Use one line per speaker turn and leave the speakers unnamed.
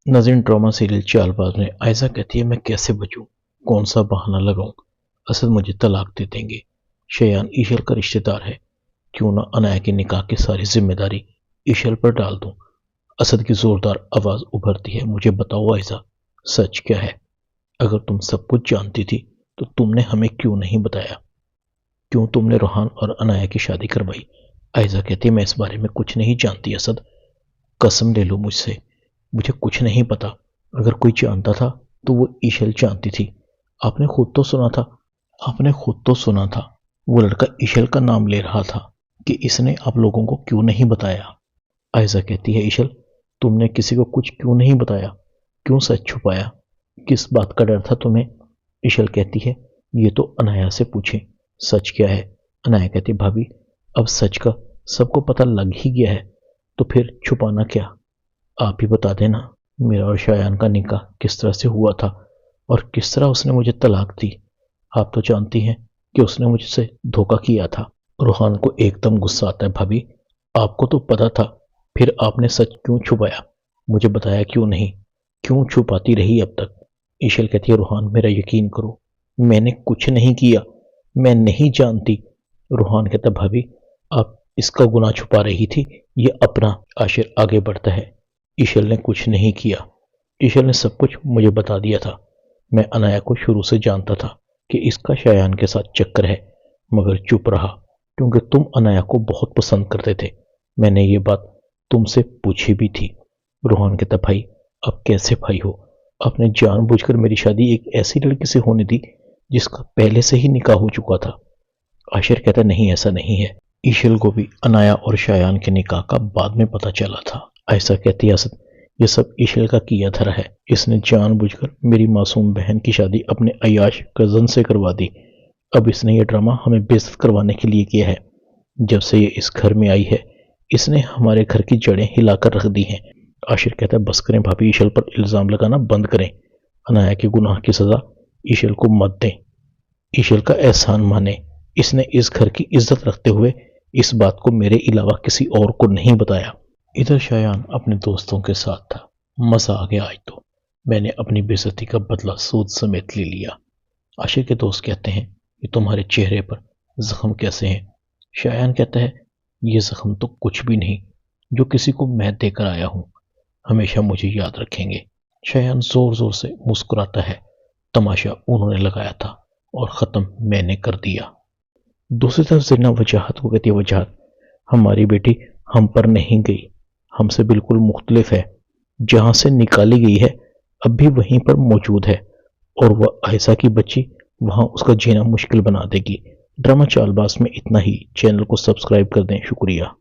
नाज़रीन, drama serial Chaalbaaz में आयशा कहती है, मैं कैसे बचूं, कौन सा बहाना लगाऊं, असद मुझे तलाक दे देंगे, शयान ईशल का रिश्तेदार है, क्यों ना अनाया के निकाह की सारी जिम्मेदारी ईशल पर डाल दूं। असद की जोरदार आवाज उभरती है, मुझे बताओ आयशा, सच क्या है? अगर तुम सब कुछ जानती थी तो तुमने हमें क्यों नहीं बताया? क्यों तुमने रोहान और अनाया की शादी करवाई? आयशा कहती है, मैं इस बारे में कुछ नहीं जानती असद, कसम ले लो मुझसे, मुझे कुछ नहीं पता। अगर कोई जानता था तो वो ईशल जानती थी। आपने खुद तो सुना था आपने खुद तो सुना था वो लड़का ईशल का नाम ले रहा था कि इसने आप लोगों को क्यों नहीं बताया? आयशा कहती है, ईशल, तुमने किसी को कुछ क्यों नहीं बताया? क्यों सच छुपाया? किस बात का डर था तुम्हें? ईशल कहती है, ये तो अनाया से पूछे, सच क्या है? अनाया कहती, भाभी, अब सच का सबको पता लग ही गया है, तो फिर छुपाना क्या? आप ही बता देना, मेरा और शायान का निकाह किस तरह से हुआ था और किस तरह उसने मुझे तलाक दी। आप तो जानती हैं कि उसने मुझसे धोखा किया था। रोहान को एकदम गुस्सा आता है, भाभी, आपको तो पता था, फिर आपने सच क्यों छुपाया? मुझे बताया क्यों नहीं? क्यों छुपाती रही अब तक? ईशल कहती है, रोहान, मेरा यकीन करो, मैंने कुछ नहीं किया, मैं नहीं जानती। रोहान कहता, भाभी, आप इसका गुनाह छुपा रही थी, ये अपना। आशिर आगे बढ़ता है, ईशल ने कुछ नहीं किया, ईशल ने सब कुछ मुझे बता दिया था। मैं अनाया को शुरू से जानता था कि इसका शायान के साथ चक्कर है, मगर चुप रहा क्योंकि तुम अनाया को बहुत पसंद करते थे। मैंने ये बात तुमसे पूछी भी थी। रोहन कहता, भाई, अब कैसे भाई हो? आपने जानबूझकर मेरी शादी एक ऐसी लड़की से होने दी जिसका पहले से ही निकाह हो चुका था। आशिर कहता, नहीं, ऐसा नहीं है, ईशल को भी अनाया और शायान के निकाह का बाद में पता चला था। ऐसा कहती है, असद, ये सब ईशल का किया धरा है, इसने जानबूझकर मेरी मासूम बहन की शादी अपने अयाश कजन से करवा दी। अब इसने ये ड्रामा हमें बेइज्जत करवाने के लिए किया है। जब से ये इस घर में आई है, इसने हमारे घर की जड़ें हिलाकर रख दी हैं। आशिर कहता है, बस करें भाभी, ईशल पर इल्जाम लगाना बंद करें। अनाया के गुनाह की सजा ईशल को मत दें, ईशल का एहसान माने। इसने इस घर की इज्जत रखते हुए इस बात को मेरे अलावा किसी और को नहीं बताया। इधर शायान अपने दोस्तों के साथ था। मजा आ गया आज तो, मैंने अपनी बेइज्जती का बदला सूद समेत ले लिया। आशिर के दोस्त कहते हैं, ये तुम्हारे चेहरे पर जख्म कैसे हैं? शायान कहता है, ये जख्म तो कुछ भी नहीं, जो किसी को मैं देकर आया हूं, हमेशा मुझे याद रखेंगे। शायान जोर जोर से मुस्कुराता है, तमाशा उन्होंने लगाया था और खत्म मैंने कर दिया। दूसरी तरफ ज़रीना वजाहत को कहती है, वजाहत, हमारी बेटी हम पर नहीं गई, हमसे बिल्कुल मुख्तलिफ है, जहां से निकाली गई है अब भी वहीं पर मौजूद है, और वह आयशा की बच्ची वहां उसका जीना मुश्किल बना देगी। ड्रामा चालबाज में इतना ही। चैनल को सब्सक्राइब कर दें। शुक्रिया।